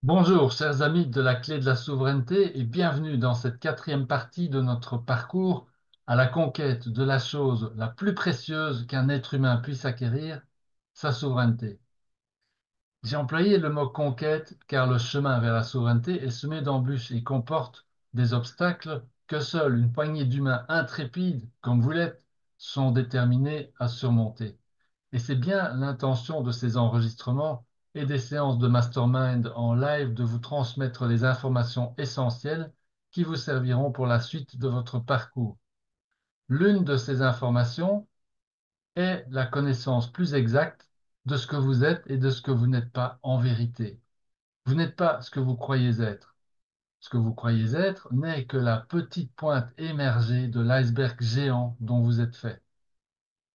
Bonjour, chers amis de la Clé de la Souveraineté, et bienvenue dans cette quatrième partie de notre parcours à la conquête de la chose la plus précieuse qu'un être humain puisse acquérir, sa souveraineté. J'ai employé le mot conquête car le chemin vers la souveraineté est semé d'embûches et comporte des obstacles que seule une poignée d'humains intrépides, comme vous l'êtes, sont déterminés à surmonter. Et c'est bien l'intention de ces enregistrements et des séances de mastermind en live de vous transmettre les informations essentielles qui vous serviront pour la suite de votre parcours. L'une de ces informations est la connaissance plus exacte de ce que vous êtes et de ce que vous n'êtes pas en vérité. Vous n'êtes pas ce que vous croyez être. Ce que vous croyez être n'est que la petite pointe émergée de l'iceberg géant dont vous êtes fait.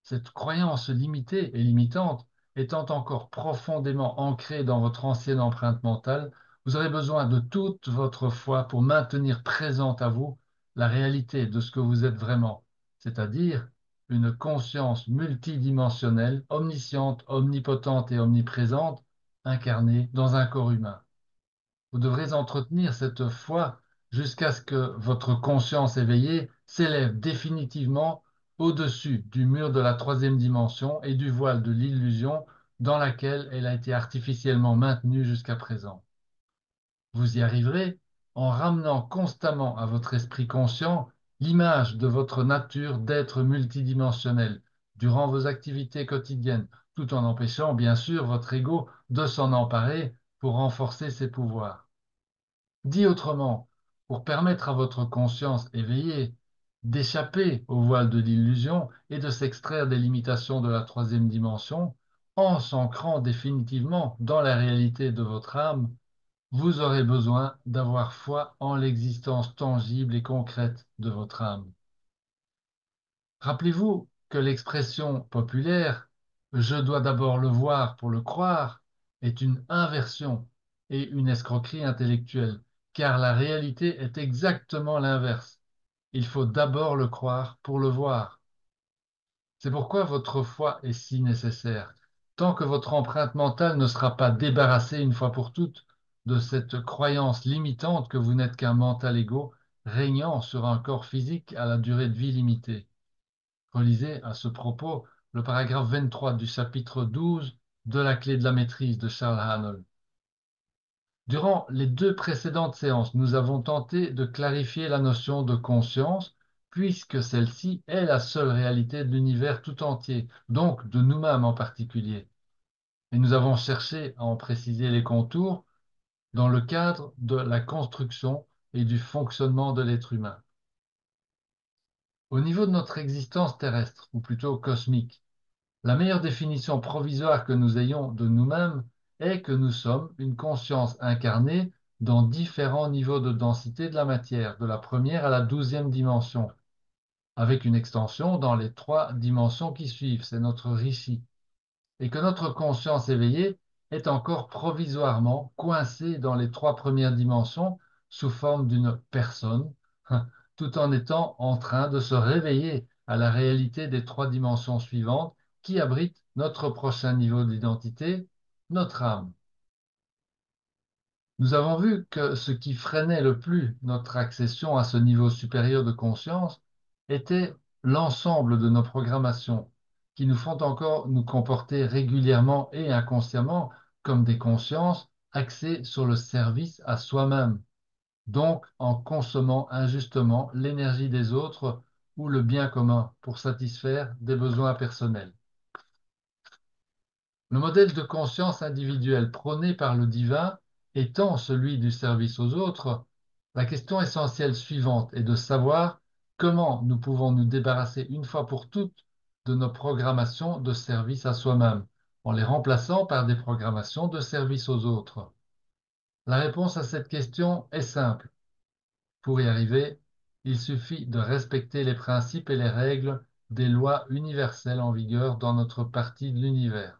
Cette croyance limitée et limitante étant encore profondément ancrée dans votre ancienne empreinte mentale, vous aurez besoin de toute votre foi pour maintenir présente à vous la réalité de ce que vous êtes vraiment, c'est-à-dire une conscience multidimensionnelle, omnisciente, omnipotente et omniprésente, incarnée dans un corps humain. Vous devrez entretenir cette foi jusqu'à ce que votre conscience éveillée s'élève définitivement au-dessus du mur de la troisième dimension et du voile de l'illusion dans laquelle elle a été artificiellement maintenue jusqu'à présent. Vous y arriverez en ramenant constamment à votre esprit conscient l'image de votre nature d'être multidimensionnel durant vos activités quotidiennes, tout en empêchant bien sûr votre ego de s'en emparer pour renforcer ses pouvoirs. Dit autrement, pour permettre à votre conscience éveillée d'échapper au voile de l'illusion et de s'extraire des limitations de la troisième dimension, en s'ancrant définitivement dans la réalité de votre âme, vous aurez besoin d'avoir foi en l'existence tangible et concrète de votre âme. Rappelez-vous que l'expression populaire «je dois d'abord le voir pour le croire» est une inversion et une escroquerie intellectuelle, car la réalité est exactement l'inverse. Il faut d'abord le croire pour le voir. C'est pourquoi votre foi est si nécessaire. Tant que votre empreinte mentale ne sera pas débarrassée une fois pour toutes de cette croyance limitante que vous n'êtes qu'un mental égo régnant sur un corps physique à la durée de vie limitée. Relisez à ce propos le paragraphe 23 du chapitre 12 de la clé de la maîtrise de Charles Haanel. Durant les deux précédentes séances, nous avons tenté de clarifier la notion de conscience, puisque celle-ci est la seule réalité de l'univers tout entier, donc de nous-mêmes en particulier. Et nous avons cherché à en préciser les contours dans le cadre de la construction et du fonctionnement de l'être humain. Au niveau de notre existence terrestre, ou plutôt cosmique, la meilleure définition provisoire que nous ayons de nous-mêmes est que nous sommes une conscience incarnée dans différents niveaux de densité de la matière, de la première à la 12e dimension, avec une extension dans les trois dimensions qui suivent, c'est notre rishi, et que notre conscience éveillée est encore provisoirement coincée dans les trois premières dimensions sous forme d'une personne, tout en étant en train de se réveiller à la réalité des trois dimensions suivantes qui abritent notre prochain niveau d'identité, notre âme. Nous avons vu que ce qui freinait le plus notre accession à ce niveau supérieur de conscience était l'ensemble de nos programmations, qui nous font encore nous comporter régulièrement et inconsciemment comme des consciences axées sur le service à soi-même, donc en consommant injustement l'énergie des autres ou le bien commun pour satisfaire des besoins personnels. Le modèle de conscience individuelle prôné par le divin étant celui du service aux autres, la question essentielle suivante est de savoir comment nous pouvons nous débarrasser une fois pour toutes de nos programmations de service à soi-même, en les remplaçant par des programmations de service aux autres. La réponse à cette question est simple. Pour y arriver, il suffit de respecter les principes et les règles des lois universelles en vigueur dans notre partie de l'univers.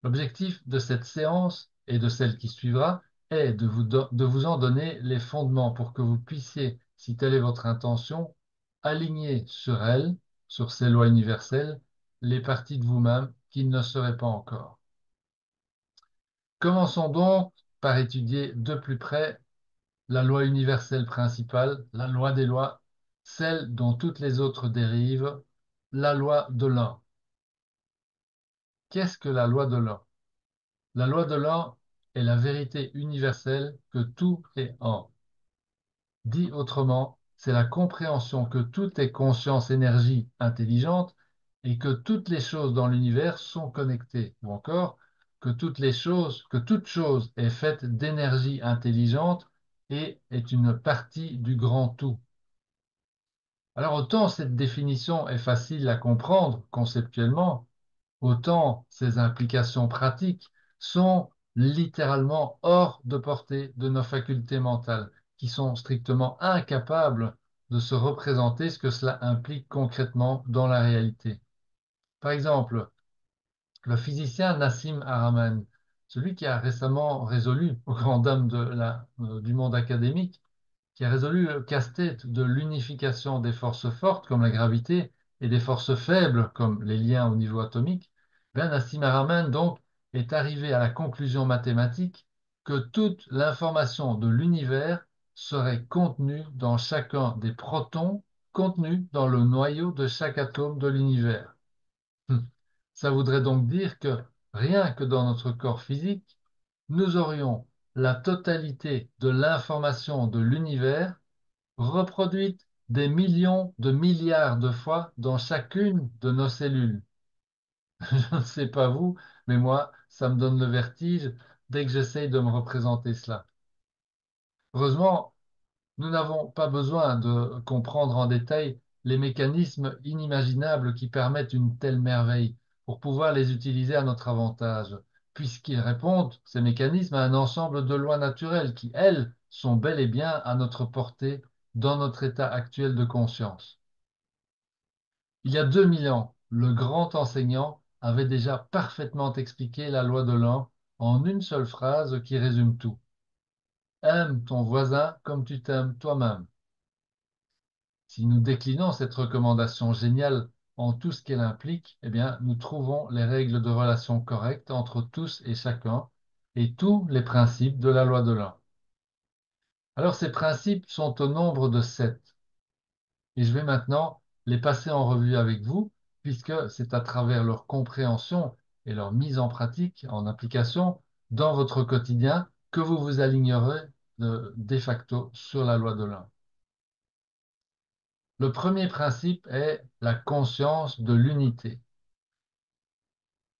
L'objectif de cette séance et de celle qui suivra est de vous en donner les fondements pour que vous puissiez, si telle est votre intention, aligner sur elle, sur ces lois universelles, les parties de vous-même qui ne le seraient pas encore. Commençons donc par étudier de plus près la loi universelle principale, la loi des lois, celle dont toutes les autres dérivent, la loi de l'un. Qu'est-ce que la loi de l'un? La loi de l'un est la vérité universelle que tout est un. Dit autrement, c'est la compréhension que tout est conscience, énergie, intelligente et que toutes les choses dans l'univers sont connectées, ou encore que toute chose est faite d'énergie intelligente et est une partie du grand tout. Alors autant cette définition est facile à comprendre conceptuellement, autant ses implications pratiques sont littéralement hors de portée de nos facultés mentales, qui sont strictement incapables de se représenter ce que cela implique concrètement dans la réalité. Par exemple, le physicien Nassim Haramein, celui qui a récemment résolu, aux grandes dames du monde académique, qui a résolu le casse-tête de l'unification des forces fortes comme la gravité et des forces faibles comme les liens au niveau atomique, ben Nassim Haramein donc est arrivé à la conclusion mathématique que toute l'information de l'univers serait contenue dans chacun des protons contenus dans le noyau de chaque atome de l'univers. Ça voudrait donc dire que rien que dans notre corps physique, nous aurions la totalité de l'information de l'univers reproduite des millions de milliards de fois dans chacune de nos cellules. Je ne sais pas vous, mais moi, ça me donne le vertige dès que j'essaye de me représenter cela. Heureusement, nous n'avons pas besoin de comprendre en détail les mécanismes inimaginables qui permettent une telle merveille pour pouvoir les utiliser à notre avantage, puisqu'ils répondent, ces mécanismes, à un ensemble de lois naturelles qui, elles, sont bel et bien à notre portée dans notre état actuel de conscience. Il y a 2000 ans, le grand enseignant avait déjà parfaitement expliqué la loi de l'un en une seule phrase qui résume tout. Aime ton voisin comme tu t'aimes toi-même. Si nous déclinons cette recommandation géniale en tout ce qu'elle implique, eh bien, nous trouvons les règles de relation correctes entre tous et chacun et tous les principes de la loi de l'un. Alors, ces principes sont au nombre de 7 et je vais maintenant les passer en revue avec vous puisque c'est à travers leur compréhension et leur mise en pratique, en application dans votre quotidien que vous vous alignerez de facto sur la loi de l'un. Le premier principe est la conscience de l'unité.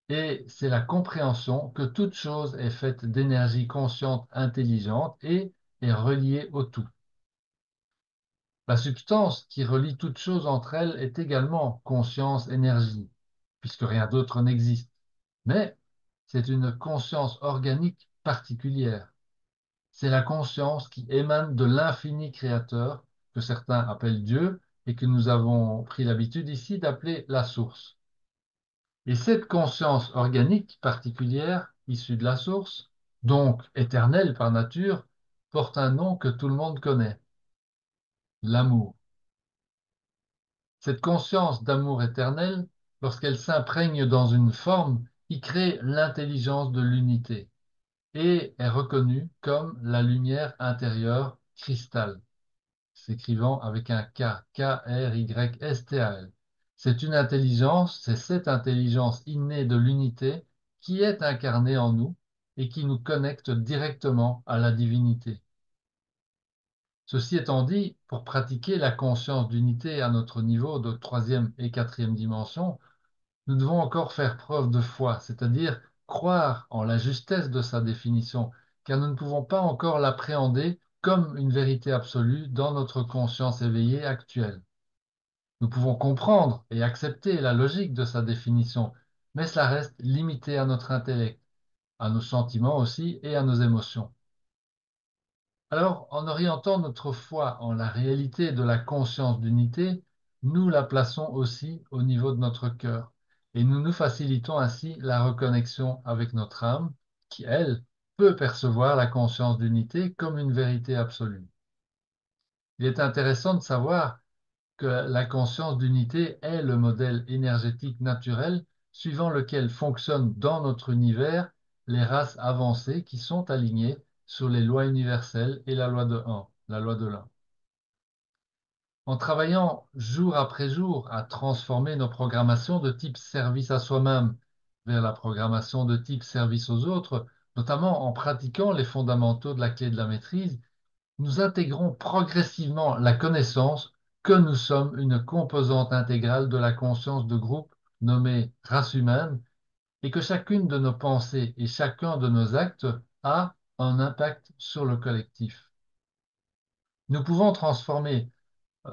Et c'est la compréhension que toute chose est faite d'énergie consciente intelligente et est reliée au tout. La substance qui relie toute chose entre elles est également conscience-énergie, puisque rien d'autre n'existe. Mais c'est une conscience organique particulière. C'est la conscience qui émane de l'infini créateur, que certains appellent Dieu, et que nous avons pris l'habitude ici d'appeler la source. Et cette conscience organique particulière, issue de la source, donc éternelle par nature, porte un nom que tout le monde connaît, l'amour. Cette conscience d'amour éternel, lorsqu'elle s'imprègne dans une forme, y crée l'intelligence de l'unité et est reconnue comme la lumière intérieure cristal, s'écrivant avec un K, K-R-Y-S-T-A-L. C'est une intelligence, c'est cette intelligence innée de l'unité qui est incarnée en nous et qui nous connecte directement à la divinité. Ceci étant dit, pour pratiquer la conscience d'unité à notre niveau de troisième et quatrième dimension, nous devons encore faire preuve de foi, c'est-à-dire croire en la justesse de sa définition, car nous ne pouvons pas encore l'appréhender comme une vérité absolue dans notre conscience éveillée actuelle. Nous pouvons comprendre et accepter la logique de sa définition, mais cela reste limité à notre intellect, à nos sentiments aussi et à nos émotions. Alors, en orientant notre foi en la réalité de la conscience d'unité, nous la plaçons aussi au niveau de notre cœur et nous nous facilitons ainsi la reconnexion avec notre âme qui, elle, peut percevoir la conscience d'unité comme une vérité absolue. Il est intéressant de savoir que la conscience d'unité est le modèle énergétique naturel suivant lequel fonctionnent dans notre univers les races avancées qui sont alignées sur les lois universelles et la loi de un, la loi de l'un. En travaillant jour après jour à transformer nos programmations de type service à soi-même vers la programmation de type service aux autres, notamment en pratiquant les fondamentaux de la clé de la maîtrise, nous intégrons progressivement la connaissance que nous sommes une composante intégrale de la conscience de groupe nommée race humaine et que chacune de nos pensées et chacun de nos actes a un impact sur le collectif. Nous pouvons transformer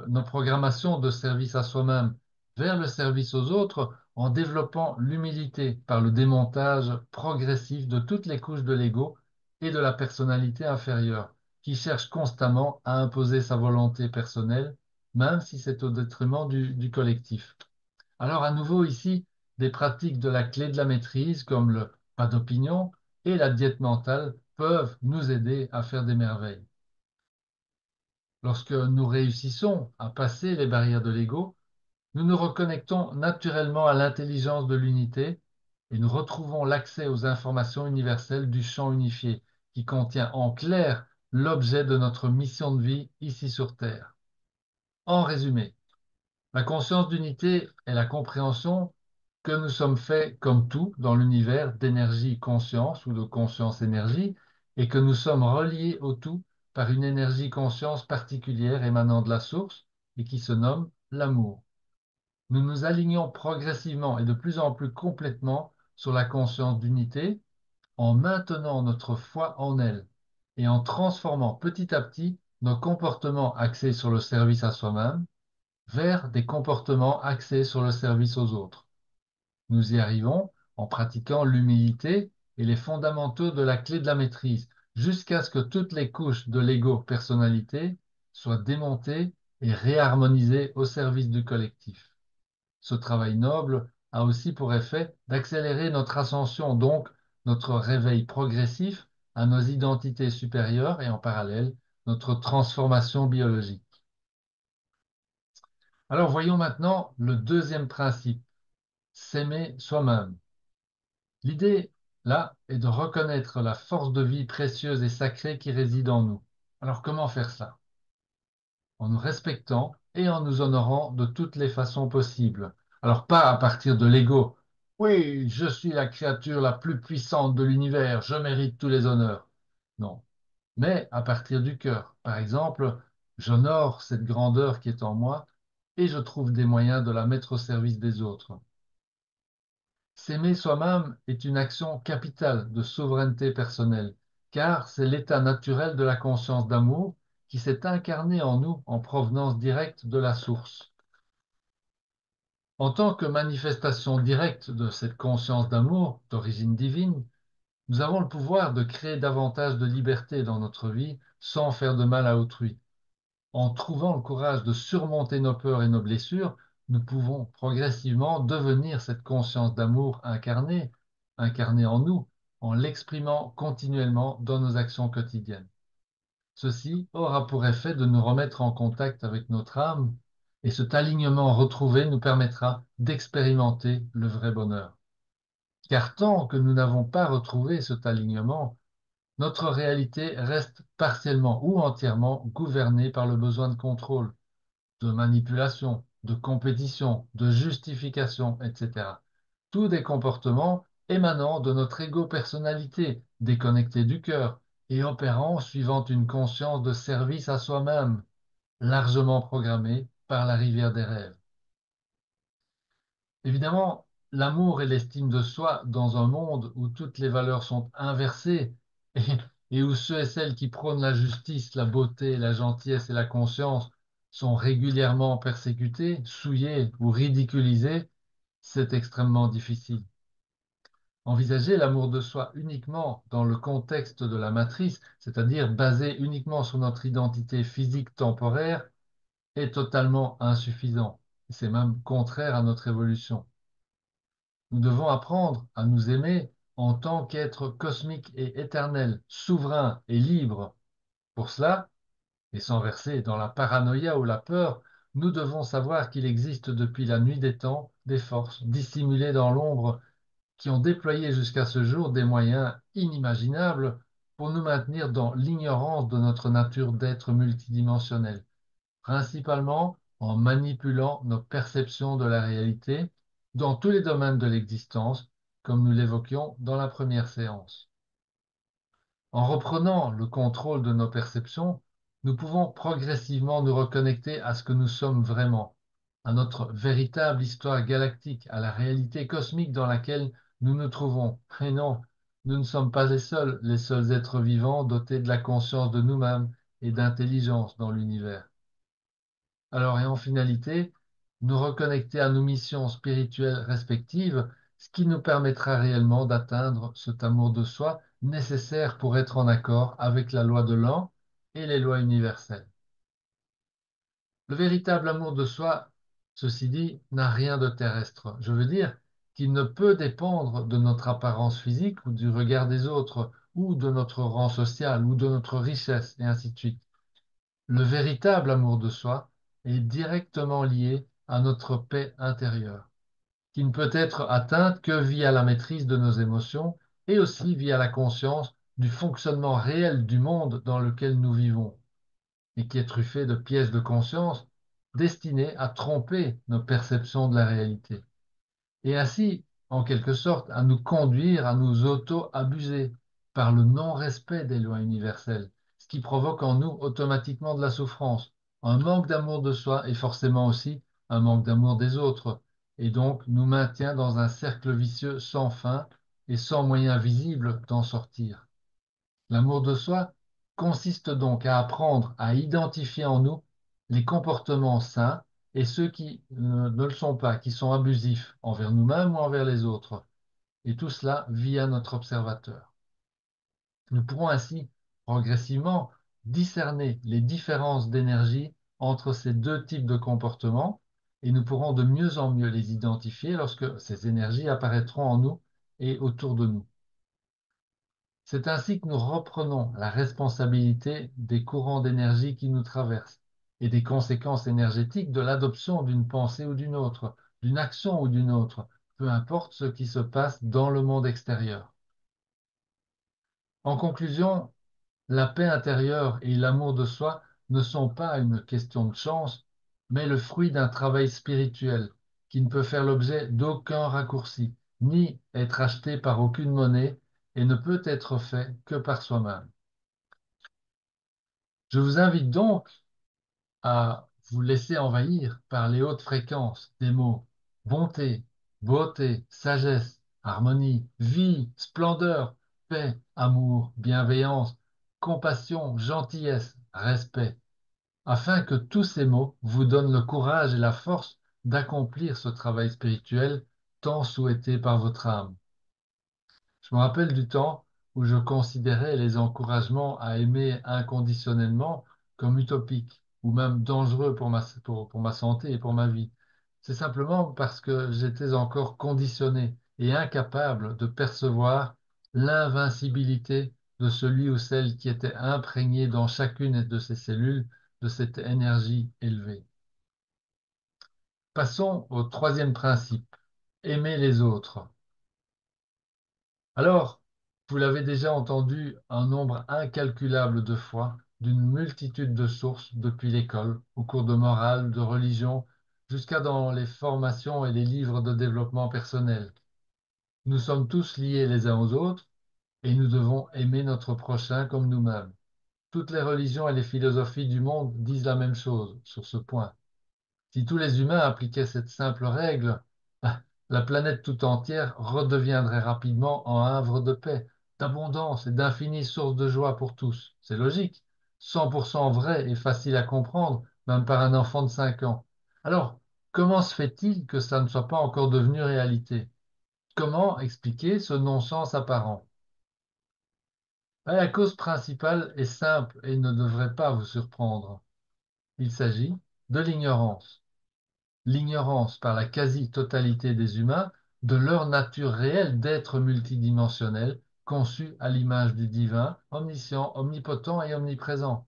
nos programmations de service à soi-même vers le service aux autres en développant l'humilité par le démontage progressif de toutes les couches de l'ego et de la personnalité inférieure, qui cherche constamment à imposer sa volonté personnelle, même si c'est au détriment du collectif. Alors à nouveau ici, des pratiques de la clé de la maîtrise comme le pas d'opinion et la diète mentale peuvent nous aider à faire des merveilles. Lorsque nous réussissons à passer les barrières de l'ego, nous nous reconnectons naturellement à l'intelligence de l'unité et nous retrouvons l'accès aux informations universelles du champ unifié qui contient en clair l'objet de notre mission de vie ici sur Terre. En résumé, la conscience d'unité est la compréhension que nous sommes faits comme tout dans l'univers d'énergie-conscience ou de conscience-énergie et que nous sommes reliés au tout par une énergie-conscience particulière émanant de la source et qui se nomme l'amour. Nous nous alignons progressivement et de plus en plus complètement sur la conscience d'unité en maintenant notre foi en elle et en transformant petit à petit nos comportements axés sur le service à soi-même vers des comportements axés sur le service aux autres. Nous y arrivons en pratiquant l'humilité et les fondamentaux de la clé de la maîtrise, jusqu'à ce que toutes les couches de l'ego-personnalité soient démontées et réharmonisées au service du collectif. Ce travail noble a aussi pour effet d'accélérer notre ascension, donc notre réveil progressif à nos identités supérieures et en parallèle notre transformation biologique. Alors voyons maintenant le deuxième principe, s'aimer soi-même. L'idée, là, est de reconnaître la force de vie précieuse et sacrée qui réside en nous. Alors comment faire ça? En nous respectant et en nous honorant de toutes les façons possibles. Alors pas à partir de l'ego. Oui, je suis la créature la plus puissante de l'univers, je mérite tous les honneurs. Non, mais à partir du cœur. Par exemple, j'honore cette grandeur qui est en moi et je trouve des moyens de la mettre au service des autres. S'aimer soi-même est une action capitale de souveraineté personnelle, car c'est l'état naturel de la conscience d'amour qui s'est incarné en nous en provenance directe de la source. En tant que manifestation directe de cette conscience d'amour d'origine divine, nous avons le pouvoir de créer davantage de liberté dans notre vie sans faire de mal à autrui. En trouvant le courage de surmonter nos peurs et nos blessures, nous pouvons progressivement devenir cette conscience d'amour incarnée, incarnée en nous, en l'exprimant continuellement dans nos actions quotidiennes. Ceci aura pour effet de nous remettre en contact avec notre âme, et cet alignement retrouvé nous permettra d'expérimenter le vrai bonheur. Car tant que nous n'avons pas retrouvé cet alignement, notre réalité reste partiellement ou entièrement gouvernée par le besoin de contrôle, de manipulation, de compétition, de justification, etc. Tous des comportements émanant de notre égo-personnalité, déconnectés du cœur et opérant suivant une conscience de service à soi-même, largement programmée par la rivière des rêves. Évidemment, l'amour et l'estime de soi dans un monde où toutes les valeurs sont inversées et, et où ceux et celles qui prônent la justice, la beauté, la gentillesse et la conscience sont régulièrement persécutés, souillés ou ridiculisés, c'est extrêmement difficile. Envisager l'amour de soi uniquement dans le contexte de la matrice, c'est-à-dire basé uniquement sur notre identité physique temporaire, est totalement insuffisant. C'est même contraire à notre évolution. Nous devons apprendre à nous aimer en tant qu'être cosmique et éternel, souverain et libre. Pour cela, et sans verser dans la paranoïa ou la peur, nous devons savoir qu'il existe depuis la nuit des temps des forces dissimulées dans l'ombre qui ont déployé jusqu'à ce jour des moyens inimaginables pour nous maintenir dans l'ignorance de notre nature d'être multidimensionnel, principalement en manipulant nos perceptions de la réalité dans tous les domaines de l'existence, comme nous l'évoquions dans la première séance. En reprenant le contrôle de nos perceptions, nous pouvons progressivement nous reconnecter à ce que nous sommes vraiment, à notre véritable histoire galactique, à la réalité cosmique dans laquelle nous nous trouvons. Et non, nous ne sommes pas les seuls êtres vivants dotés de la conscience de nous-mêmes et d'intelligence dans l'univers. Alors, et en finalité, nous reconnecter à nos missions spirituelles respectives, ce qui nous permettra réellement d'atteindre cet amour de soi nécessaire pour être en accord avec la loi de l'un et les lois universelles. Le véritable amour de soi, ceci dit, n'a rien de terrestre. Je veux dire qu'il ne peut dépendre de notre apparence physique ou du regard des autres, ou de notre rang social, ou de notre richesse, et ainsi de suite. Le véritable amour de soi est directement lié à notre paix intérieure, qui ne peut être atteinte que via la maîtrise de nos émotions et aussi via la conscience du fonctionnement réel du monde dans lequel nous vivons, et qui est truffé de pièges de conscience destinés à tromper nos perceptions de la réalité et ainsi, en quelque sorte, à nous conduire à nous auto-abuser par le non-respect des lois universelles, ce qui provoque en nous automatiquement de la souffrance, un manque d'amour de soi et forcément aussi un manque d'amour des autres, et donc nous maintient dans un cercle vicieux sans fin et sans moyen visible d'en sortir. L'amour de soi consiste donc à apprendre à identifier en nous les comportements sains et ceux qui ne le sont pas, qui sont abusifs envers nous-mêmes ou envers les autres, et tout cela via notre observateur. Nous pourrons ainsi progressivement discerner les différences d'énergie entre ces deux types de comportements et nous pourrons de mieux en mieux les identifier lorsque ces énergies apparaîtront en nous et autour de nous. C'est ainsi que nous reprenons la responsabilité des courants d'énergie qui nous traversent et des conséquences énergétiques de l'adoption d'une pensée ou d'une autre, d'une action ou d'une autre, peu importe ce qui se passe dans le monde extérieur. En conclusion, la paix intérieure et l'amour de soi ne sont pas une question de chance, mais le fruit d'un travail spirituel qui ne peut faire l'objet d'aucun raccourci, ni être acheté par aucune monnaie et ne peut être fait que par soi-même. Je vous invite donc à vous laisser envahir par les hautes fréquences des mots bonté, beauté, sagesse, harmonie, vie, splendeur, paix, amour, bienveillance, compassion, gentillesse, respect, afin que tous ces mots vous donnent le courage et la force d'accomplir ce travail spirituel tant souhaité par votre âme. Je me rappelle du temps où je considérais les encouragements à aimer inconditionnellement comme utopiques ou même dangereux pour ma santé et pour ma vie. C'est simplement parce que j'étais encore conditionné et incapable de percevoir l'invincibilité de celui ou celle qui était imprégné dans chacune de ses cellules de cette énergie élevée. Passons au troisième principe, aimer les autres. Alors, vous l'avez déjà entendu un nombre incalculable de fois, d'une multitude de sources depuis l'école, au cours de morale, de religion, jusqu'à dans les formations et les livres de développement personnel. Nous sommes tous liés les uns aux autres et nous devons aimer notre prochain comme nous-mêmes. Toutes les religions et les philosophies du monde disent la même chose sur ce point. Si tous les humains appliquaient cette simple règle, la planète tout entière redeviendrait rapidement un havre de paix, d'abondance et d'infinies sources de joie pour tous. C'est logique, 100% vrai et facile à comprendre, même par un enfant de 5 ans. Alors, comment se fait-il que ça ne soit pas encore devenu réalité? Comment expliquer ce non-sens apparent? La cause principale est simple et ne devrait pas vous surprendre. Il s'agit de l'ignorance. L'ignorance par la quasi-totalité des humains de leur nature réelle d'être multidimensionnel, conçu à l'image du divin, omniscient, omnipotent et omniprésent.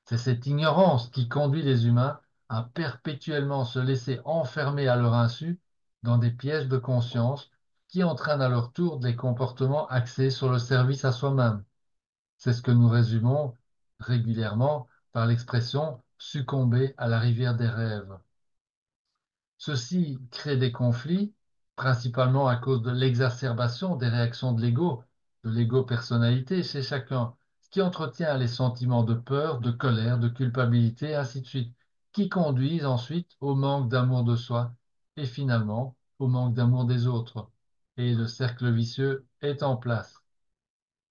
C'est cette ignorance qui conduit les humains à perpétuellement se laisser enfermer à leur insu dans des pièges de conscience qui entraînent à leur tour des comportements axés sur le service à soi-même. C'est ce que nous résumons régulièrement par l'expression succomber à la rivière des rêves. Ceci crée des conflits, principalement à cause de l'exacerbation des réactions de l'ego-personnalité chez chacun, ce qui entretient les sentiments de peur, de colère, de culpabilité, et ainsi de suite, qui conduisent ensuite au manque d'amour de soi et finalement au manque d'amour des autres. Et le cercle vicieux est en place.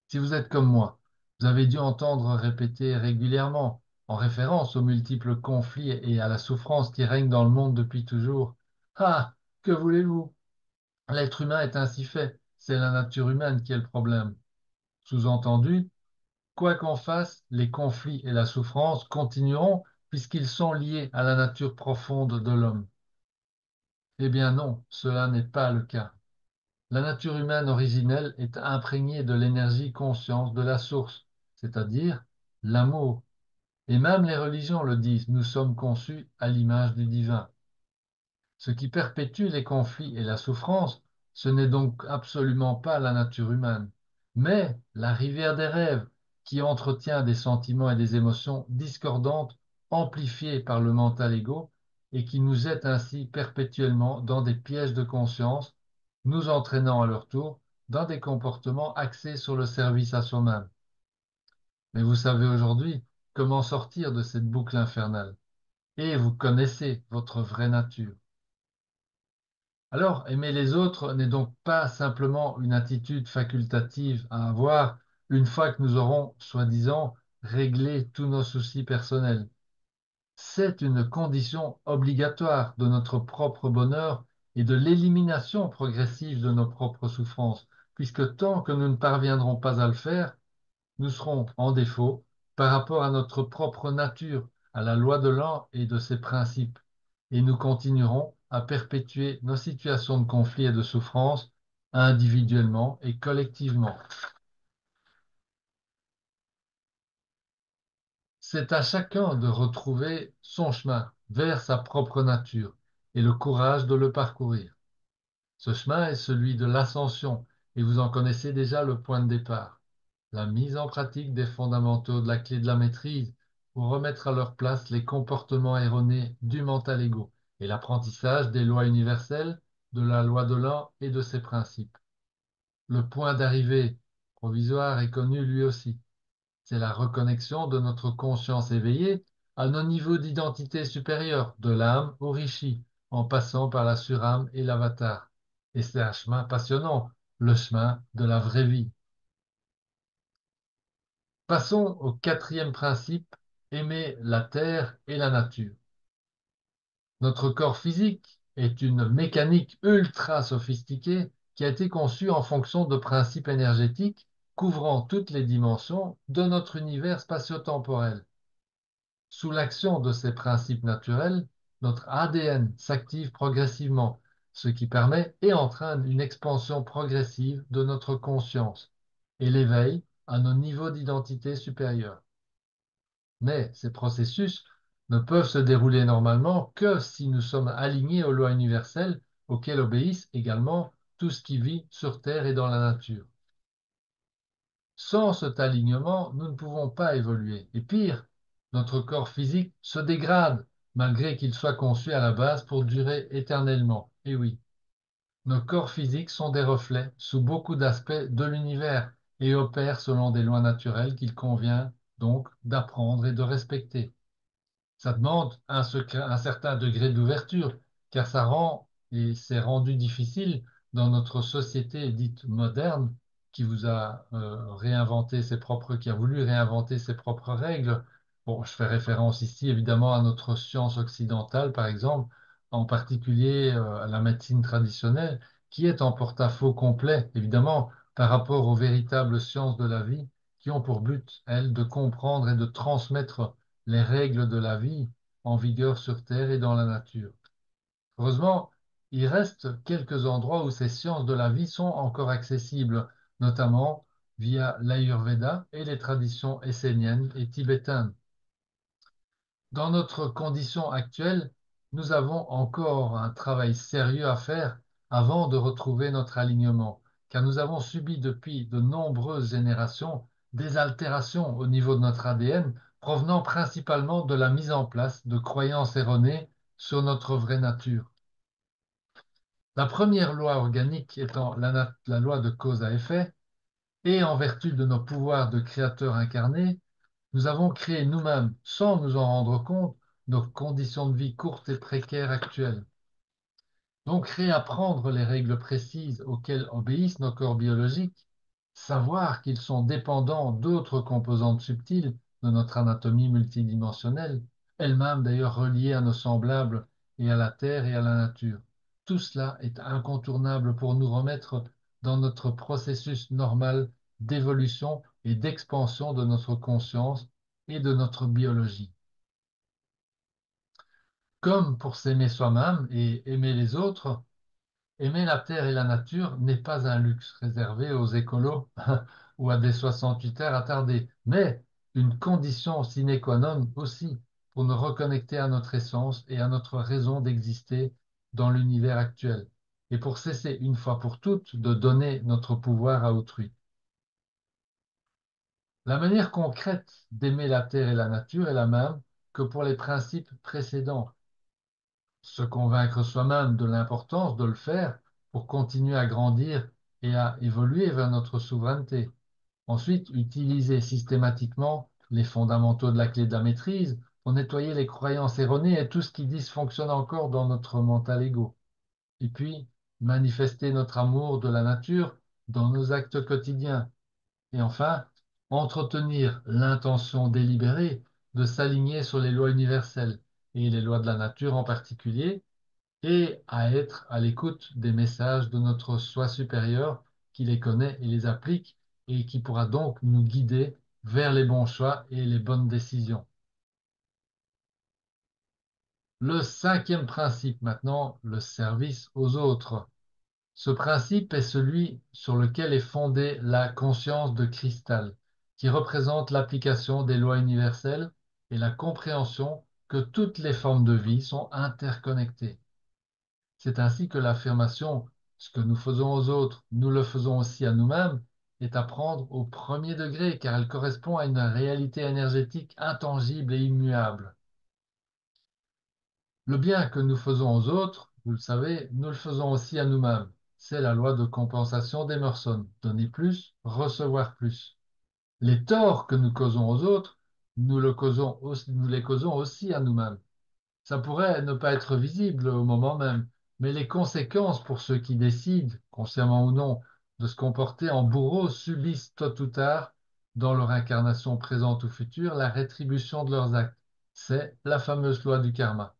Si vous êtes comme moi, vous avez dû entendre répéter régulièrement, en référence aux multiples conflits et à la souffrance qui règnent dans le monde depuis toujours. Ah, que voulez-vous? L'être humain est ainsi fait. C'est la nature humaine qui est le problème. Sous-entendu, quoi qu'on fasse, les conflits et la souffrance continueront puisqu'ils sont liés à la nature profonde de l'homme. Eh bien non, cela n'est pas le cas. La nature humaine originelle est imprégnée de l'énergie conscience de la source, c'est-à-dire l'amour. Et même les religions le disent, nous sommes conçus à l'image du divin. Ce qui perpétue les conflits et la souffrance, ce n'est donc absolument pas la nature humaine, mais la rivière des rêves qui entretient des sentiments et des émotions discordantes, amplifiées par le mental égo, et qui nous jette ainsi perpétuellement dans des pièges de conscience, nous entraînant à leur tour dans des comportements axés sur le service à soi-même. Mais vous savez aujourd'hui comment sortir de cette boucle infernale, et vous connaissez votre vraie nature. Alors, aimer les autres n'est donc pas simplement une attitude facultative à avoir une fois que nous aurons, soi-disant, réglé tous nos soucis personnels. C'est une condition obligatoire de notre propre bonheur et de l'élimination progressive de nos propres souffrances, puisque tant que nous ne parviendrons pas à le faire, nous serons en défaut par rapport à notre propre nature, à la loi de l'un et de ses principes, et nous continuerons à perpétuer nos situations de conflit et de souffrance individuellement et collectivement. C'est à chacun de retrouver son chemin vers sa propre nature et le courage de le parcourir. Ce chemin est celui de l'ascension et vous en connaissez déjà le point de départ. La mise en pratique des fondamentaux de la clé de la maîtrise pour remettre à leur place les comportements erronés du mental égo et l'apprentissage des lois universelles, de la loi de l'un et de ses principes. Le point d'arrivée provisoire est connu lui aussi. C'est la reconnexion de notre conscience éveillée à nos niveaux d'identité supérieure, de l'âme au rishi, en passant par la surâme et l'avatar. Et c'est un chemin passionnant, le chemin de la vraie vie. Passons au quatrième principe, aimer la terre et la nature. Notre corps physique est une mécanique ultra sophistiquée qui a été conçue en fonction de principes énergétiques couvrant toutes les dimensions de notre univers spatio-temporel. Sous l'action de ces principes naturels, notre ADN s'active progressivement, ce qui permet et entraîne une expansion progressive de notre conscience et l'éveil à nos niveaux d'identité supérieurs. Mais ces processus ne peuvent se dérouler normalement que si nous sommes alignés aux lois universelles auxquelles obéissent également tout ce qui vit sur Terre et dans la nature. Sans cet alignement, nous ne pouvons pas évoluer. Et pire, notre corps physique se dégrade, malgré qu'il soit conçu à la base pour durer éternellement. Et oui, nos corps physiques sont des reflets, sous beaucoup d'aspects, de l'univers et opèrent selon des lois naturelles qu'il convient donc d'apprendre et de respecter. Ça demande un certain degré d'ouverture, car ça rend, et c'est rendu difficile dans notre société dite moderne, qui vous a réinventé ses propres, qui a voulu réinventer ses propres règles. Bon, je fais référence ici évidemment à notre science occidentale, par exemple, en particulier à la médecine traditionnelle, qui est en porte-à-faux complet, évidemment, par rapport aux véritables sciences de la vie, qui ont pour but, elles, de comprendre et de transmettre les règles de la vie en vigueur sur Terre et dans la nature. Heureusement, il reste quelques endroits où ces sciences de la vie sont encore accessibles, notamment via l'Ayurveda et les traditions esséniennes et tibétaines. Dans notre condition actuelle, nous avons encore un travail sérieux à faire avant de retrouver notre alignement, car nous avons subi depuis de nombreuses générations des altérations au niveau de notre ADN provenant principalement de la mise en place de croyances erronées sur notre vraie nature. La première loi organique étant la loi de cause à effet, et en vertu de nos pouvoirs de créateurs incarnés, nous avons créé nous-mêmes, sans nous en rendre compte, nos conditions de vie courtes et précaires actuelles. Donc réapprendre les règles précises auxquelles obéissent nos corps biologiques, savoir qu'ils sont dépendants d'autres composantes subtiles de notre anatomie multidimensionnelle, elle-même d'ailleurs reliée à nos semblables et à la Terre et à la nature. Tout cela est incontournable pour nous remettre dans notre processus normal d'évolution et d'expansion de notre conscience et de notre biologie. Comme pour s'aimer soi-même et aimer les autres, aimer la terre et la nature n'est pas un luxe réservé aux écolos ou à des 68 heures attardées, mais une condition sine qua non aussi pour nous reconnecter à notre essence et à notre raison d'exister dans l'univers actuel, et pour cesser une fois pour toutes de donner notre pouvoir à autrui. La manière concrète d'aimer la terre et la nature est la même que pour les principes précédents. Se convaincre soi-même de l'importance de le faire pour continuer à grandir et à évoluer vers notre souveraineté. Ensuite, utiliser systématiquement les fondamentaux de la clé de la maîtrise pour nettoyer les croyances erronées et tout ce qui dysfonctionne encore dans notre mental ego. Et puis, manifester notre amour de la nature dans nos actes quotidiens. Et enfin, entretenir l'intention délibérée de s'aligner sur les lois universelles et les lois de la nature en particulier, et à être à l'écoute des messages de notre soi supérieur qui les connaît et les applique et qui pourra donc nous guider vers les bons choix et les bonnes décisions. Le cinquième principe maintenant, le service aux autres. Ce principe est celui sur lequel est fondée la conscience de cristal, qui représente l'application des lois universelles et la compréhension que toutes les formes de vie sont interconnectées. C'est ainsi que l'affirmation «ce que nous faisons aux autres, nous le faisons aussi à nous-mêmes» est à prendre au premier degré car elle correspond à une réalité énergétique intangible et immuable. Le bien que nous faisons aux autres, vous le savez, nous le faisons aussi à nous-mêmes. C'est la loi de compensation d'Emerson. Donner plus, recevoir plus. Les torts que nous causons aux autres, nous les causons aussi à nous-mêmes. Ça pourrait ne pas être visible au moment même, mais les conséquences pour ceux qui décident, consciemment ou non, de se comporter en bourreau subissent tôt ou tard, dans leur incarnation présente ou future, la rétribution de leurs actes. C'est la fameuse loi du karma.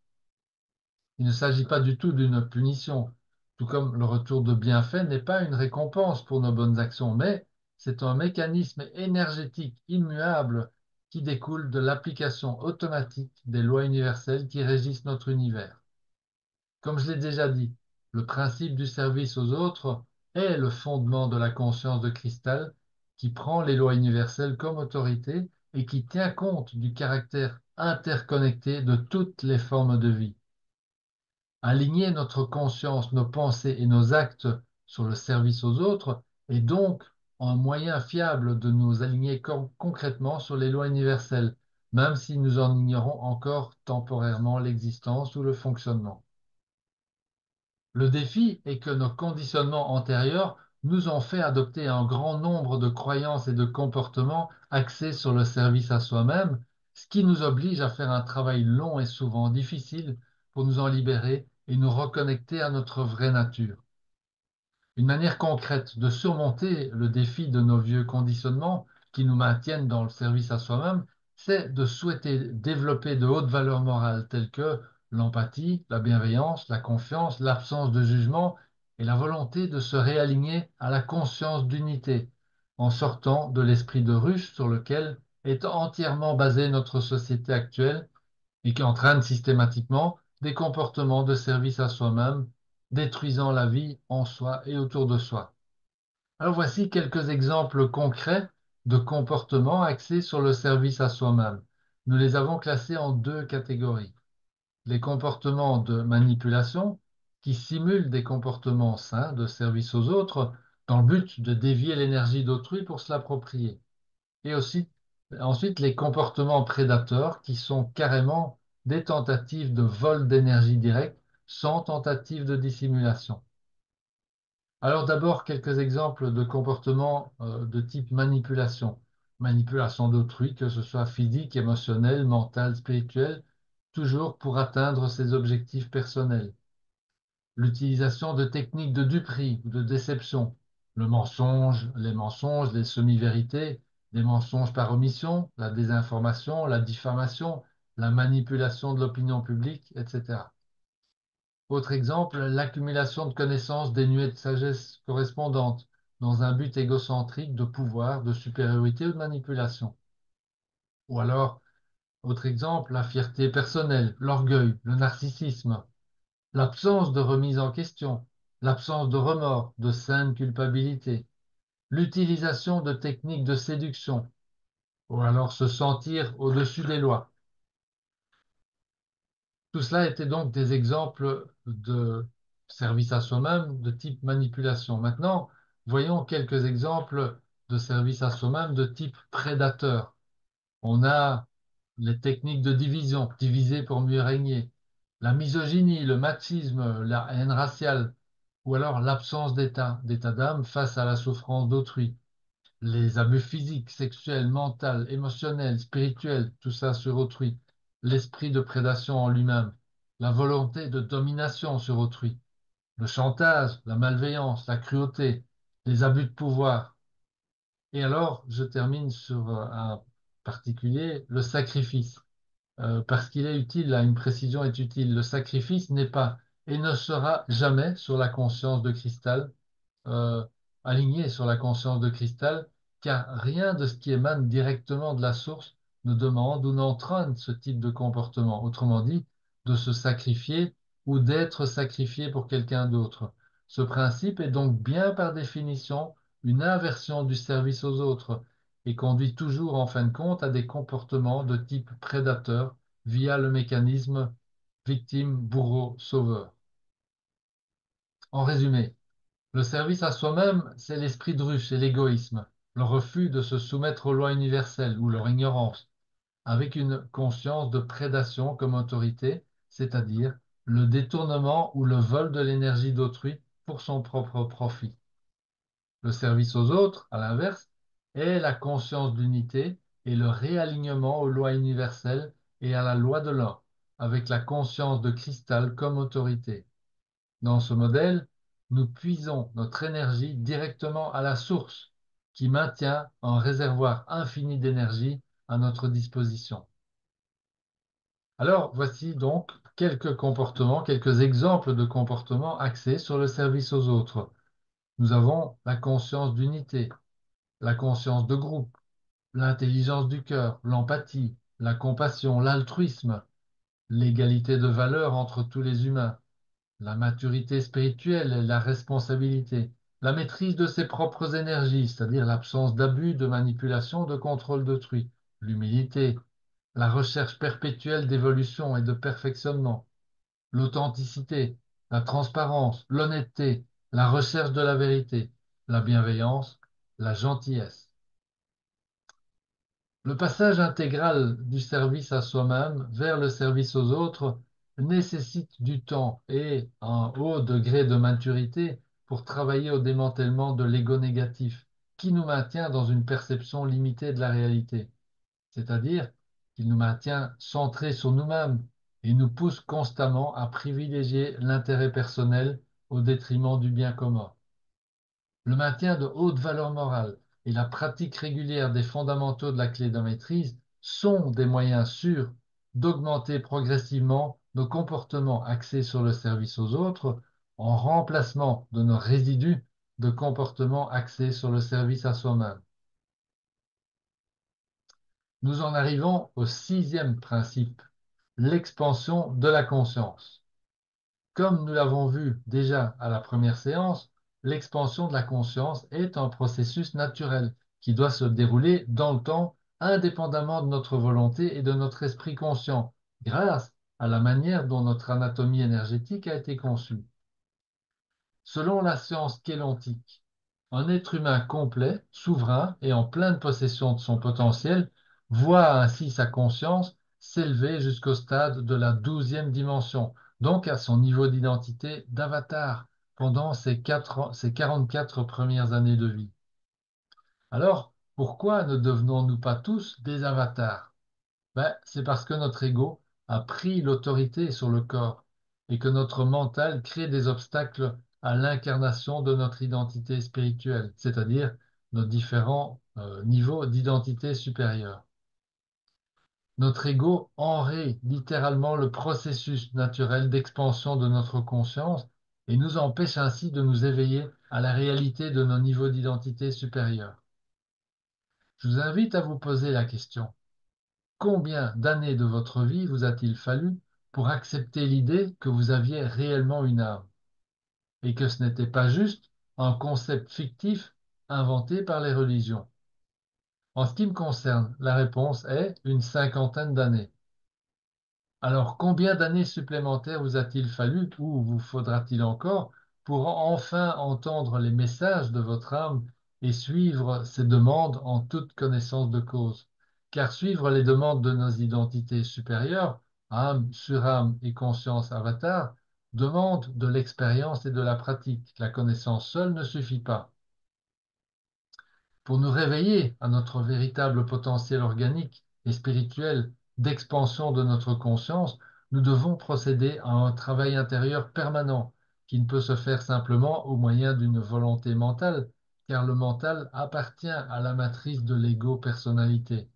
Il ne s'agit pas du tout d'une punition, tout comme le retour de bienfait n'est pas une récompense pour nos bonnes actions, mais c'est un mécanisme énergétique immuable qui découle de l'application automatique des lois universelles qui régissent notre univers. Comme je l'ai déjà dit, le principe du service aux autres est le fondement de la conscience de cristal qui prend les lois universelles comme autorité et qui tient compte du caractère interconnecté de toutes les formes de vie. Aligner notre conscience, nos pensées et nos actes sur le service aux autres est donc un moyen fiable de nous aligner concrètement sur les lois universelles, même si nous en ignorons encore temporairement l'existence ou le fonctionnement. Le défi est que nos conditionnements antérieurs nous ont fait adopter un grand nombre de croyances et de comportements axés sur le service à soi-même, ce qui nous oblige à faire un travail long et souvent difficile pour nous en libérer et nous reconnecter à notre vraie nature. Une manière concrète de surmonter le défi de nos vieux conditionnements qui nous maintiennent dans le service à soi-même, c'est de souhaiter développer de hautes valeurs morales telles que l'empathie, la bienveillance, la confiance, l'absence de jugement et la volonté de se réaligner à la conscience d'unité, en sortant de l'esprit de ruche sur lequel est entièrement basée notre société actuelle et qui entraîne systématiquement des comportements de service à soi-même, détruisant la vie en soi et autour de soi. Alors voici quelques exemples concrets de comportements axés sur le service à soi-même. Nous les avons classés en deux catégories. Les comportements de manipulation, qui simulent des comportements sains de service aux autres, dans le but de dévier l'énergie d'autrui pour se l'approprier. Et aussi, ensuite, les comportements prédateurs qui sont carrément des tentatives de vol d'énergie directe sans tentative de dissimulation. Alors d'abord, quelques exemples de comportements de type manipulation. Manipulation d'autrui, que ce soit physique, émotionnel, mental, spirituel, toujours pour atteindre ses objectifs personnels. L'utilisation de techniques de duperie ou de déception. Le mensonge, les semi-vérités, les mensonges par omission, la désinformation, la diffamation, la manipulation de l'opinion publique, etc. Autre exemple, l'accumulation de connaissances dénuées de sagesse correspondante dans un but égocentrique de pouvoir, de supériorité ou de manipulation. Ou alors, autre exemple, la fierté personnelle, l'orgueil, le narcissisme, l'absence de remise en question, l'absence de remords, de saine culpabilité, l'utilisation de techniques de séduction, ou alors se sentir au-dessus des lois. Tout cela étaient donc des exemples de service à soi-même de type manipulation. Maintenant, voyons quelques exemples de service à soi-même de type prédateur. On a les techniques de division, diviser pour mieux régner, la misogynie, le machisme, la haine raciale, ou alors l'absence d'état d'âme face à la souffrance d'autrui, les abus physiques, sexuels, mentaux, émotionnels, spirituels, tout ça sur autrui, l'esprit de prédation en lui-même, la volonté de domination sur autrui, le chantage, la malveillance, la cruauté, les abus de pouvoir. Et alors, je termine sur un particulier, le sacrifice. Parce qu'il est utile, là, une précision est utile. Le sacrifice n'est pas et ne sera jamais sur la conscience de cristal, euh, aligné sur la conscience de cristal, car rien de ce qui émane directement de la source ne demande ou n'entraîne ce type de comportement. Autrement dit, de se sacrifier ou d'être sacrifié pour quelqu'un d'autre. Ce principe est donc bien par définition une inversion du service aux autres et conduit toujours en fin de compte à des comportements de type prédateur via le mécanisme victime, bourreau, sauveur. En résumé, le service à soi-même, c'est l'esprit de ruche et l'égoïsme, le refus de se soumettre aux lois universelles ou leur ignorance, avec une conscience de prédation comme autorité, c'est-à-dire le détournement ou le vol de l'énergie d'autrui pour son propre profit. Le service aux autres, à l'inverse, est la conscience d'unité et le réalignement aux lois universelles et à la loi de l'un, avec la conscience de cristal comme autorité. Dans ce modèle, nous puisons notre énergie directement à la source, qui maintient un réservoir infini d'énergie à notre disposition. Alors, voici donc quelques comportements, quelques exemples de comportements axés sur le service aux autres. Nous avons la conscience d'unité, la conscience de groupe, l'intelligence du cœur, l'empathie, la compassion, l'altruisme, l'égalité de valeur entre tous les humains, la maturité spirituelle et la responsabilité, la maîtrise de ses propres énergies, c'est-à-dire l'absence d'abus, de manipulation, de contrôle d'autrui, l'humilité, la recherche perpétuelle d'évolution et de perfectionnement, l'authenticité, la transparence, l'honnêteté, la recherche de la vérité, la bienveillance, la gentillesse. Le passage intégral du service à soi-même vers le service aux autres nécessite du temps et un haut degré de maturité pour travailler au démantèlement de l'ego négatif, qui nous maintient dans une perception limitée de la réalité, c'est-à-dire qu'il nous maintient centrés sur nous-mêmes et nous pousse constamment à privilégier l'intérêt personnel au détriment du bien commun. Le maintien de hautes valeurs morales et la pratique régulière des fondamentaux de la clé de maîtrise sont des moyens sûrs d'augmenter progressivement nos comportements axés sur le service aux autres en remplacement de nos résidus de comportements axés sur le service à soi-même. Nous en arrivons au sixième principe, l'expansion de la conscience. Comme nous l'avons vu déjà à la première séance, l'expansion de la conscience est un processus naturel qui doit se dérouler dans le temps indépendamment de notre volonté et de notre esprit conscient, grâce à la manière dont notre anatomie énergétique a été conçue. Selon la science kélontique, Un être humain complet, souverain et en pleine possession de son potentiel voit ainsi sa conscience s'élever jusqu'au stade de la 12e dimension, donc à son niveau d'identité d'avatar pendant ses 44 premières années de vie. Alors, pourquoi ne devenons-nous pas tous des avatars? C'est parce que notre ego a pris l'autorité sur le corps et que notre mental crée des obstacles à l'incarnation de notre identité spirituelle, c'est-à-dire nos différents niveaux d'identité supérieure. Notre ego enraye littéralement le processus naturel d'expansion de notre conscience et nous empêche ainsi de nous éveiller à la réalité de nos niveaux d'identité supérieure. Je vous invite à vous poser la question. Combien d'années de votre vie vous a-t-il fallu pour accepter l'idée que vous aviez réellement une âme et que ce n'était pas juste un concept fictif inventé par les religions? En ce qui me concerne, la réponse est une cinquantaine d'années. Alors, combien d'années supplémentaires vous a-t-il fallu ou vous faudra-t-il encore pour enfin entendre les messages de votre âme et suivre ces demandes en toute connaissance de cause? Car suivre les demandes de nos identités supérieures, âme, surâme et conscience avatar, demande de l'expérience et de la pratique. La connaissance seule ne suffit pas. Pour nous réveiller à notre véritable potentiel organique et spirituel d'expansion de notre conscience, nous devons procéder à un travail intérieur permanent qui ne peut se faire simplement au moyen d'une volonté mentale, car le mental appartient à la matrice de l'ego-personnalité.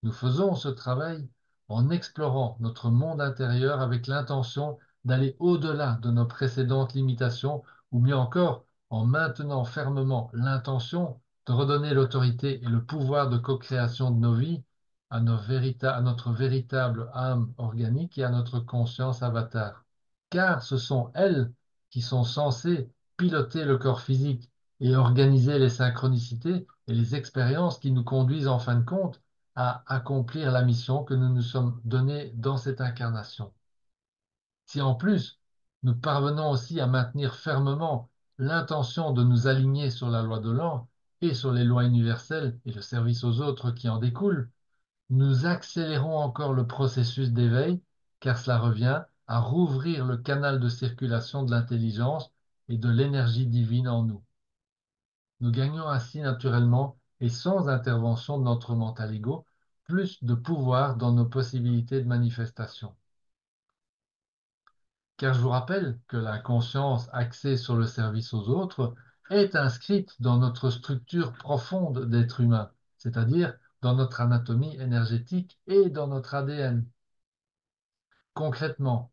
Nous faisons ce travail en explorant notre monde intérieur avec l'intention d'aller au-delà de nos précédentes limitations, ou mieux encore, en maintenant fermement l'intention de redonner l'autorité et le pouvoir de co-création de nos vies à notre véritable âme organique et à notre conscience avatar. Car ce sont elles qui sont censées piloter le corps physique et organiser les synchronicités et les expériences qui nous conduisent en fin de compte à accomplir la mission que nous nous sommes donnée dans cette incarnation. Si en plus nous parvenons aussi à maintenir fermement l'intention de nous aligner sur la loi de l'an et sur les lois universelles et le service aux autres qui en découlent, nous accélérons encore le processus d'éveil, car cela revient à rouvrir le canal de circulation de l'intelligence et de l'énergie divine en nous. Nous gagnons ainsi naturellement et sans intervention de notre mental ego plus de pouvoir dans nos possibilités de manifestation. Car je vous rappelle que la conscience axée sur le service aux autres est inscrite dans notre structure profonde d'être humain, c'est-à-dire dans notre anatomie énergétique et dans notre ADN. Concrètement,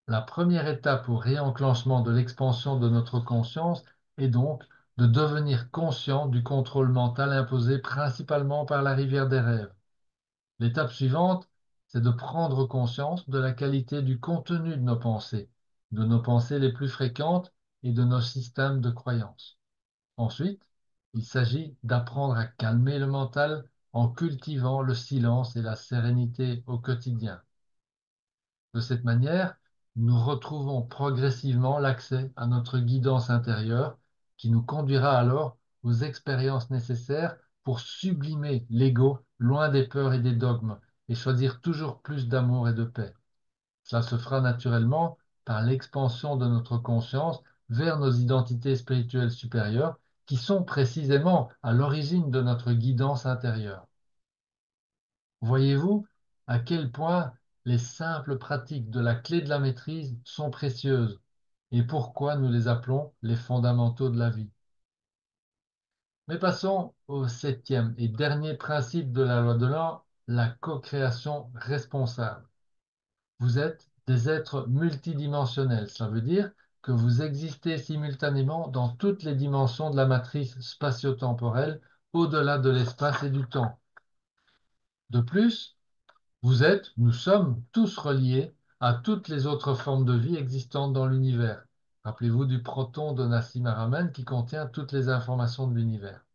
la première étape au réenclenchement de l'expansion de notre conscience est donc de devenir conscient du contrôle mental imposé principalement par la rivière des rêves. L'étape suivante, c'est de prendre conscience de la qualité du contenu de nos pensées les plus fréquentes et de nos systèmes de croyances. Ensuite, il s'agit d'apprendre à calmer le mental en cultivant le silence et la sérénité au quotidien. De cette manière, nous retrouvons progressivement l'accès à notre guidance intérieure qui nous conduira alors aux expériences nécessaires pour sublimer l'ego loin des peurs et des dogmes et choisir toujours plus d'amour et de paix. Cela se fera naturellement par l'expansion de notre conscience vers nos identités spirituelles supérieures qui sont précisément à l'origine de notre guidance intérieure. Voyez-vous à quel point les simples pratiques de la clé de la maîtrise sont précieuses et pourquoi nous les appelons les fondamentaux de la vie. Mais passons au septième et dernier principe de la loi de l'or, la co-création responsable. Vous êtes des êtres multidimensionnels. Cela veut dire que vous existez simultanément dans toutes les dimensions de la matrice spatio-temporelle, au-delà de l'espace et du temps. De plus, nous sommes tous reliés à toutes les autres formes de vie existantes dans l'univers. Rappelez-vous du proton de Nassim Haramein qui contient toutes les informations de l'univers.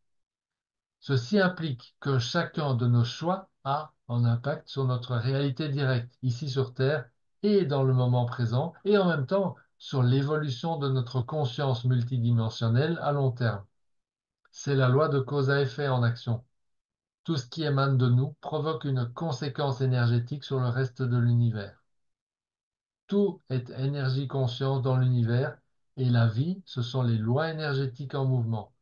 Ceci implique que chacun de nos choix a un impact sur notre réalité directe, ici sur Terre et dans le moment présent, et en même temps sur l'évolution de notre conscience multidimensionnelle à long terme. C'est la loi de cause à effet en action. Tout ce qui émane de nous provoque une conséquence énergétique sur le reste de l'univers. Tout est énergie-conscience dans l'univers et la vie, ce sont les lois énergétiques en mouvement.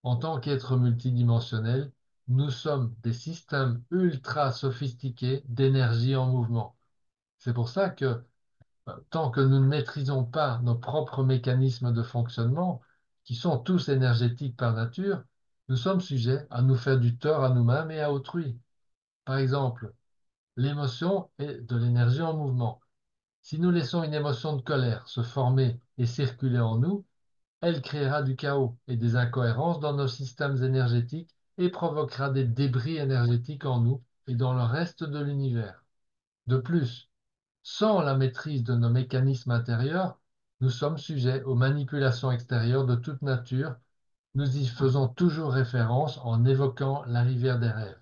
En tant qu'êtres multidimensionnels, nous sommes des systèmes ultra sophistiqués d'énergie en mouvement. C'est pour ça que tant que nous ne maîtrisons pas nos propres mécanismes de fonctionnement, qui sont tous énergétiques par nature, nous sommes sujets à nous faire du tort à nous-mêmes et à autrui. Par exemple, l'émotion est de l'énergie en mouvement. Si nous laissons une émotion de colère se former et circuler en nous, elle créera du chaos et des incohérences dans nos systèmes énergétiques et provoquera des débris énergétiques en nous et dans le reste de l'univers. De plus, sans la maîtrise de nos mécanismes intérieurs, nous sommes sujets aux manipulations extérieures de toute nature. Nous y faisons toujours référence en évoquant la rivière des rêves.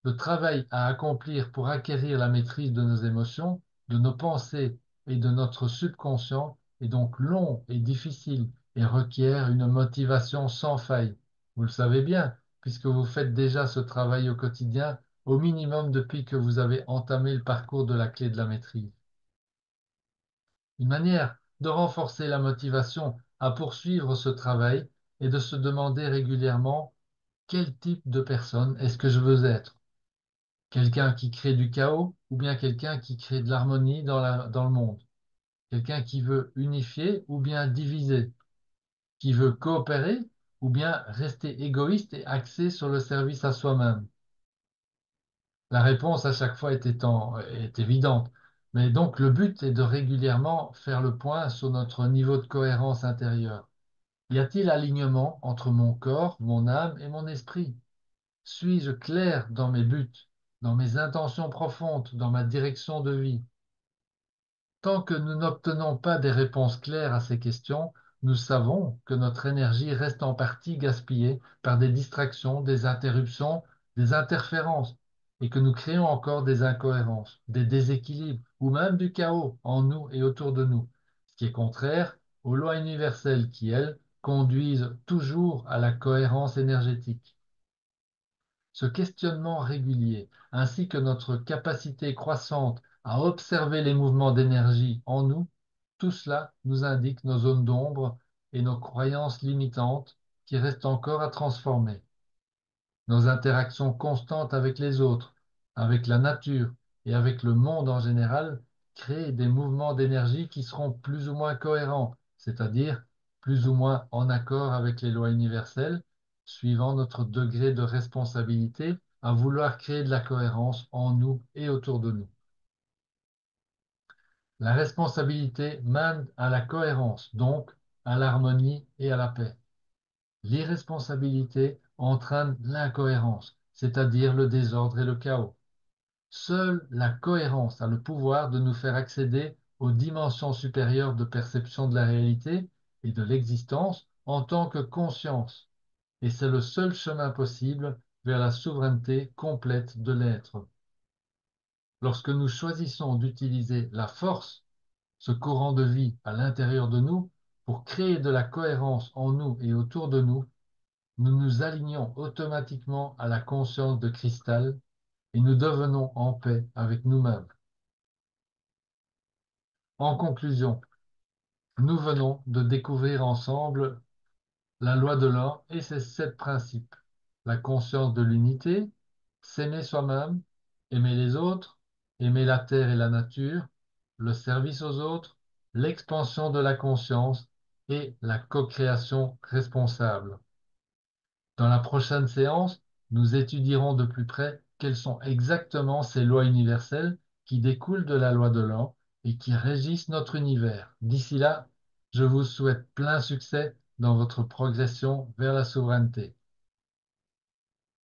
Le travail à accomplir pour acquérir la maîtrise de nos émotions, de nos pensées et de notre subconscient est donc long et difficile et requiert une motivation sans faille. Vous le savez bien, puisque vous faites déjà ce travail au quotidien, au minimum depuis que vous avez entamé le parcours de la clé de la maîtrise. Une manière de renforcer la motivation à poursuivre ce travail est de se demander régulièrement quel type de personne est-ce que je veux être? Quelqu'un qui crée du chaos ou bien quelqu'un qui crée de l'harmonie dans le monde? Quelqu'un qui veut unifier ou bien diviser? Qui veut coopérer ou bien rester égoïste et axé sur le service à soi-même? La réponse à chaque fois est évidente. Mais donc le but est de régulièrement faire le point sur notre niveau de cohérence intérieure. Y a-t-il alignement entre mon corps, mon âme et mon esprit? Suis-je clair dans mes buts, dans mes intentions profondes, dans ma direction de vie? Tant que nous n'obtenons pas des réponses claires à ces questions, nous savons que notre énergie reste en partie gaspillée par des distractions, des interruptions, des interférences, et que nous créons encore des incohérences, des déséquilibres ou même du chaos en nous et autour de nous, ce qui est contraire aux lois universelles qui, elles, conduisent toujours à la cohérence énergétique. Ce questionnement régulier, ainsi que notre capacité croissante à observer les mouvements d'énergie en nous, tout cela nous indique nos zones d'ombre et nos croyances limitantes qui restent encore à transformer. Nos interactions constantes avec les autres, avec la nature et avec le monde en général créent des mouvements d'énergie qui seront plus ou moins cohérents, c'est-à-dire plus ou moins en accord avec les lois universelles, suivant notre degré de responsabilité à vouloir créer de la cohérence en nous et autour de nous. La responsabilité mène à la cohérence, donc à l'harmonie et à la paix. L'irresponsabilité entraîne l'incohérence, c'est-à-dire le désordre et le chaos. Seule la cohérence a le pouvoir de nous faire accéder aux dimensions supérieures de perception de la réalité et de l'existence en tant que conscience, et c'est le seul chemin possible vers la souveraineté complète de l'être. Lorsque nous choisissons d'utiliser la force, ce courant de vie à l'intérieur de nous, pour créer de la cohérence en nous et autour de nous, nous nous alignons automatiquement à la conscience de cristal et nous devenons en paix avec nous-mêmes. En conclusion, nous venons de découvrir ensemble la loi de l'un et ses 7 principes. La conscience de l'unité, s'aimer soi-même, aimer les autres, aimer la terre et la nature, le service aux autres, l'expansion de la conscience et la co-création responsable. Dans la prochaine séance, nous étudierons de plus près quelles sont exactement ces lois universelles qui découlent de la loi de l'un et qui régissent notre univers. D'ici là, je vous souhaite plein succès dans votre progression vers la souveraineté.